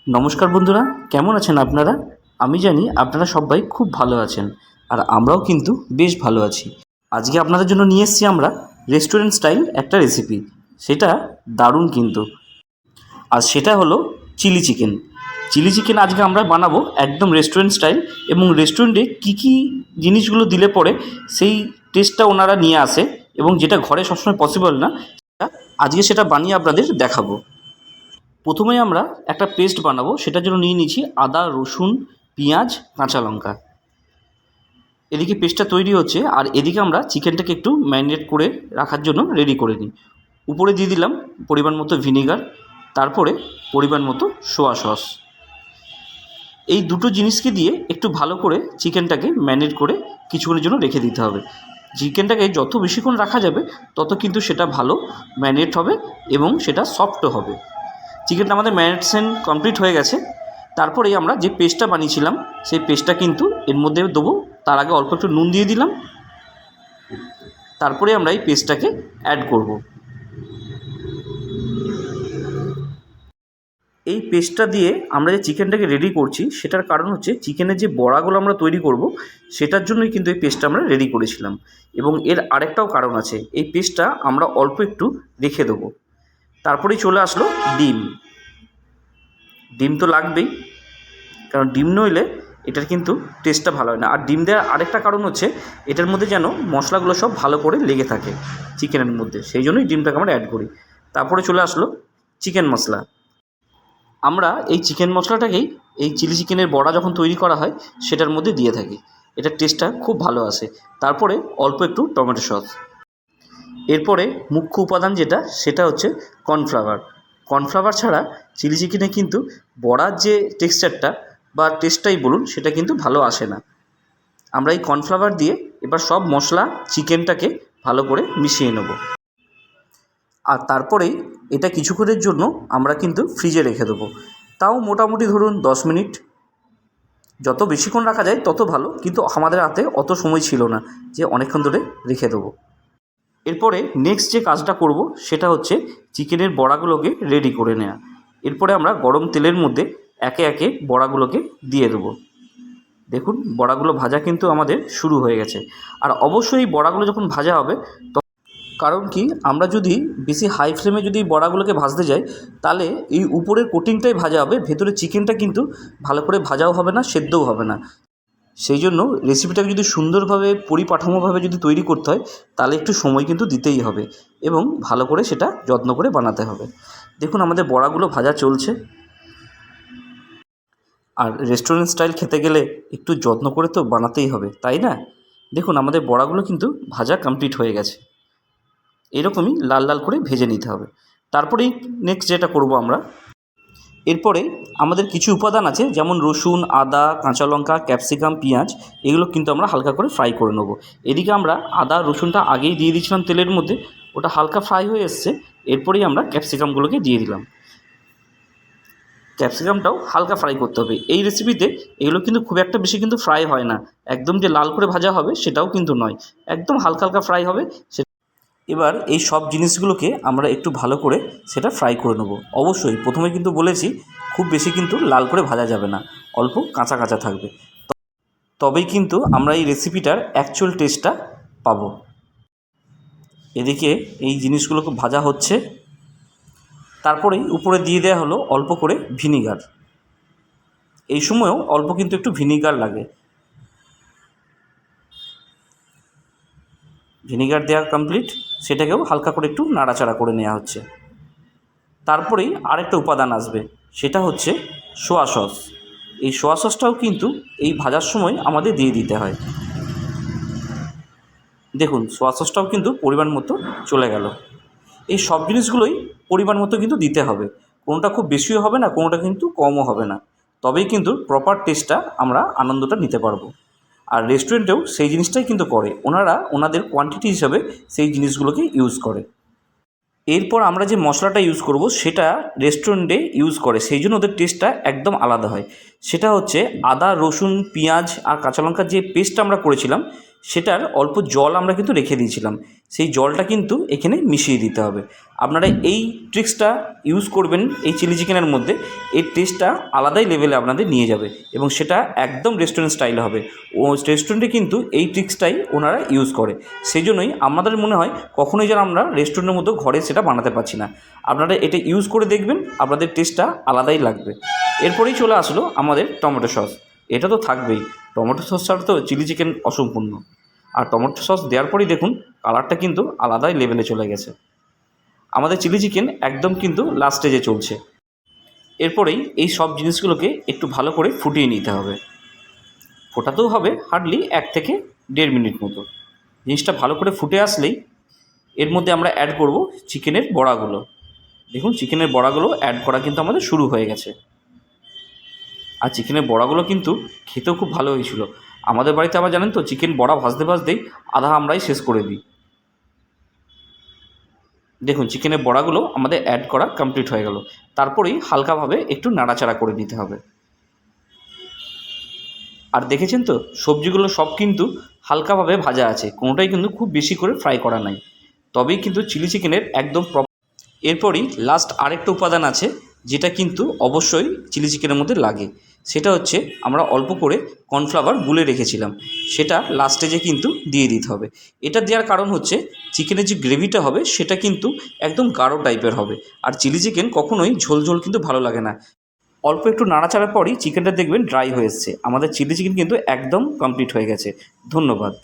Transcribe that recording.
নমস্কার বন্ধুরা, কেমন আছেন আপনারা? আমি জানি আপনারা সবাই খুব ভালো আছেন, আর আমরাও কিন্তু বেশ ভালো আছি। আজকে আপনাদের জন্য নিয়ে এসেছি আমরা রেস্টুরেন্ট স্টাইল একটা রেসিপি। সেটা দারুণ কিন্তু। আর সেটা হলো চিলি চিকেন। চিলি চিকেন আজকে আমরা বানাবো একদম রেস্টুরেন্ট স্টাইল, এবং রেস্টুরেন্টে কী কী জিনিসগুলো দিলে পরে সেই টেস্টটা ওনারা নিয়ে আসে, এবং যেটা ঘরে সবসময় পসিবল না, আজকে সেটা বানিয়ে আপনাদের দেখাবো। প্রথমে আমরা একটা পেস্ট বানাবো, সেটার জন্য নিয়ে নিয়েছি আদা, রসুন, পেঁয়াজ, কাঁচা লঙ্কা। এদিকে পেস্টটা তৈরি হচ্ছে, আর এদিকে আমরা চিকেনটাকে একটু ম্যারিনেট করে রাখার জন্য রেডি করে নিই। উপরে দিয়ে দিলাম পরিমাণ মতো ভিনেগার, তারপরে পরিমাণ মতো সোয়া সস। এই দুটো জিনিসকে দিয়ে একটু ভালো করে চিকেনটাকে ম্যারিনেট করে কিছুক্ষণের জন্য রেখে দিতে হবে। চিকেনটাকে যত বেশিক্ষণ রাখা যাবে তত কিন্তু সেটা ভালো ম্যারিনেট হবে এবং সেটা সফটও হবে। চিকেনটা আমাদের ম্যারিনেশন কমপ্লিট হয়ে গেছে। তারপরেই আমরা যে পেস্টটা বানিয়েছিলাম সেই পেস্টটা কিন্তু এর মধ্যে দেবো। তার আগে অল্প একটু নুন দিয়ে দিলাম, তারপরে আমরা এই পেস্টটাকে অ্যাড করব। এই পেস্টটা দিয়ে আমরা যে চিকেনটাকে রেডি করছি সেটার কারণ হচ্ছে চিকেনের যে বড়াগুলো আমরা তৈরি করব সেটার জন্যই কিন্তু এই পেস্টটা আমরা রেডি করেছিলাম। এবং এর আরেকটাও কারণ আছে, এই পেস্টটা আমরা অল্প একটু রেখে দেবো। তারপরেই চলে আসলো ডিম। ডিম তো লাগবেই, কারণ ডিম নইলে এটার কিন্তু টেস্টটা ভালো হয় না। আর ডিম দেওয়ার আরেকটা কারণ হচ্ছে এটার মধ্যে যেন মশলাগুলো সব ভালো করে লেগে থাকে চিকেনের মধ্যে, সেই জন্যই ডিমটাকে আমরা অ্যাড করি। তারপরে চলে আসলো চিকেন মশলা। আমরা এই চিকেন মশলাটাকেই এই চিলি চিকেনের বড়া যখন তৈরি করা হয় সেটার মধ্যে দিয়ে থাকি, এটার টেস্টটা খুব ভালো আসে। তারপরে অল্প একটু টমেটো সস। এরপরে মুখ্য উপাদান যেটা, সেটা হচ্ছে কর্নফ্লাওয়ার। কর্নফ্লাওয়ার ছাড়া চিলি চিকেনে কিন্তু বড়ার যে টেক্সচারটা বা টেস্টটাই বলুন, সেটা কিন্তু ভালো আসে না। আমরা এই কর্নফ্লাওয়ার দিয়ে এবার সব মশলা চিকেনটাকে ভালো করে মিশিয়ে নেব। আর তারপরেই এটা কিছুক্ষণের জন্য আমরা কিন্তু ফ্রিজে রেখে দেবো। তাও মোটামুটি ধরুন 10 মিনিট। যত বেশিক্ষণ রাখা যায় তত ভালো, কিন্তু আমাদের হাতে অত সময় ছিল না যে অনেকক্ষণ ধরে রেখে দেবো। এরপরে নেক্সট যে কাজটা করব সেটা হচ্ছে চিকেনের বড়াগুলোকে রেডি করে নেওয়া। এরপরে আমরা গরম তেলের মধ্যে একে একে বড়াগুলোকে দিয়ে দেবো। দেখুন বড়াগুলো ভাজা কিন্তু আমাদের শুরু হয়ে গেছে। আর অবশ্যই বড়াগুলো যখন ভাজা হবে, কারণ কি, আমরা যদি বেশি হাই ফ্লেমে যদি বড়াগুলোকে ভাজতে যাই তাহলে এই উপরের কোটিংটাই ভাজা হবে, ভেতরে চিকেনটা কিন্তু ভালো করে ভাজাও হবে না, সেদ্ধও হবে না। সেই জন্য রেসিপিটাকে যদি সুন্দরভাবে পরিকাঠামোভাবে যদি তৈরি করতে হয় তাহলে একটু সময় কিন্তু দিতেই হবে, এবং ভালো করে সেটা যত্ন করে বানাতে হবে। দেখুন আমাদের বড়াগুলো ভাজা চলছে। আর রেস্টুরেন্ট স্টাইল খেতে গেলে একটু যত্ন করে তো বানাতেই হবে, তাই না? দেখুন আমাদের বড়াগুলো কিন্তু ভাজা কমপ্লিট হয়ে গেছে। এরকমই লাল লাল করে ভেজে নিতে হবে। তারপরেই নেক্সট যেটা করব আমরা, এরপরে আমাদের কিছু উপাদান আছে, যেমন রসুন, আদা, কাঁচা লঙ্কা, ক্যাপসিকাম, পেঁয়াজ। এগুলো কিন্তু আমরা হালকা করে ফ্রাই করে নেব। এদিকে আমরা আদা রসুনটা আগেই দিয়ে দিয়েছিলাম তেলের মধ্যে, ওটা হালকা ফ্রাই হয়ে এসছে। এরপরেই আমরা ক্যাপসিকামগুলোকে দিয়ে দিলাম। ক্যাপসিকামটাও হালকা ফ্রাই করতে হবে এই রেসিপিতে। এগুলো কিন্তু খুব একটা বেশি কিন্তু ফ্রাই হয় না, একদম যে লাল করে ভাজা হবে সেটাও কিন্তু নয়, একদম হালকা হালকা ফ্রাই হবে। এবার এই সব জিনিসগুলোকে আমরা একটু ভালো করে সেটা ফ্রাই করে নেব। অবশ্যই প্রথমে কিন্তু বলেছি খুব বেশি কিন্তু লাল করে ভাজা যাবে না, অল্প কাঁচা কাঁচা থাকবে, তবেই কিন্তু আমরা এই রেসিপিটার অ্যাকচুয়াল টেস্টটা পাবো। এদিকে এই জিনিসগুলো খুব ভাজা হচ্ছে। তারপরেই উপরে দিয়ে দেওয়া হলো অল্প করে ভিনিগার। এই সময়ও অল্প কিন্তু একটু ভিনিগার লাগে। ভিনিগার দেওয়া কমপ্লিট, সেটাকেও হালকা করে একটু নাড়াচাড়া করে নেওয়া হচ্ছে। তারপরেই আরেকটা উপাদান আসবে, সেটা হচ্ছে সোয়া সস। এই সোয়া সসটাও কিন্তু এই ভাজার সময় আমাদের দিয়ে দিতে হয়। দেখুন সোয়া সসটাও কিন্তু পরিমাণ মতো চলে গেল। এই সব জিনিসগুলোই পরিমাণ মতো কিন্তু দিতে হবে, কোনোটা খুব বেশিও হবে না, কোনোটা কিন্তু কমও হবে না, তবেই কিন্তু প্রপার টেস্টটা আমরা আনন্দটা নিতে পারবো। আর রেস্টুরেন্টেও সেই জিনিসটাই কিন্তু করে, ওনারা ওনাদের কোয়ান্টিটি হিসাবে সেই জিনিসগুলোকে ইউজ করে। এরপর আমরা যে মশলাটা ইউজ করব সেটা রেস্টুরেন্টে ইউজ করে, সেই জন্য ওদের টেস্টটা একদম আলাদা হয়। সেটা হচ্ছে আদা রসুন পেঁয়াজ আর কাঁচা লঙ্কার যে পেস্টটা আমরা করেছিলাম সেটার অল্প জল আমরা কিন্তু রেখে দিয়েছিলাম, সেই জলটা কিন্তু এখানে মিশিয়ে দিতে হবে। আপনারা এই ট্রিক্সটা ইউজ করবেন এই চিলি চিকেনের মধ্যে, এর টেস্টটা আলাদাই লেভেলে আপনাদের নিয়ে যাবে এবং সেটা একদম রেস্টুরেন্ট স্টাইলে হবে। ও রেস্টুরেন্টে কিন্তু এই ট্রিক্সটাই ওনারা ইউজ করে, সেই জন্যই আমাদের মনে হয় কখনোই যেন আমরা রেস্টুরেন্টের মতো ঘরে সেটা বানাতে পারছি না। আপনারা এটা ইউজ করে দেখবেন, আপনাদের টেস্টটা আলাদাই লাগবে। এরপরেই চলে আসলো আমাদের টমেটো সস। এটা তো থাকবেই, টমেটো সস ছাড়া তো চিলি চিকেন অসম্পূর্ণ। আর টমেটো সস দেওয়ার পরেই দেখুন কালারটা কিন্তু আলাদাই লেভেলে চলে গেছে। আমাদের চিলি চিকেন একদম কিন্তু লাস্ট স্টেজে চলছে। এরপরেই এই সব জিনিসগুলোকে একটু ভালো করে ফুটিয়ে নিতে হবে। ফোটাতেও হবে হার্ডলি 1 থেকে 1.5 মিনিট মতো। জিনিসটা ভালো করে ফুটে আসলেই এর মধ্যে আমরা অ্যাড করব চিকেনের বড়াগুলো। দেখুন চিকেনের বড়াগুলো অ্যাড করা কিন্তু আমাদের শুরু হয়ে গেছে। আর চিকেনের বড়াগুলো কিন্তু খেতেও খুব ভালো হয়েছিল। আমাদের বাড়িতে আবার জানেন তো চিকেন বড়া ভাজতে ভাজতেই আধা আমরাই শেষ করে দিই। দেখুন চিকেনের বড়াগুলো আমাদের অ্যাড করা কমপ্লিট হয়ে গেল। তারপরেই হালকাভাবে একটু নাড়াচাড়া করে নিতে হবে। আর দেখেছেন তো সবজিগুলো সব কিন্তু হালকাভাবে ভাজা আছে, কোনোটাই কিন্তু খুব বেশি করে ফ্রাই করা নাই, তবেই কিন্তু চিলি চিকেনের একদম এরপরই লাস্ট আরেকটা উপাদান আছে যেটা কিন্তু অবশ্যই চিলি চিকেনের মধ্যে লাগে, সেটা হচ্ছে আমরা অল্প করে কর্নফ্লাওয়ার গুলে রেখেছিলাম, সেটা লাস্ট স্টেজে কিন্তু দিয়ে দিতে হবে। এটা দেওয়ার কারণ হচ্ছে চিকেনের যে গ্রেভিটা হবে সেটা কিন্তু একদম গাঢ় টাইপের হবে। আর চিলি চিকেন কখনোই ঝোল ঝোল কিন্তু ভালো লাগে না। অল্প একটু নাড়াচাড়ার পরই চিকেনটা দেখবেন ড্রাই হয়ে এসছে। আমাদের চিলি চিকেন কিন্তু একদম কমপ্লিট হয়ে গেছে। ধন্যবাদ।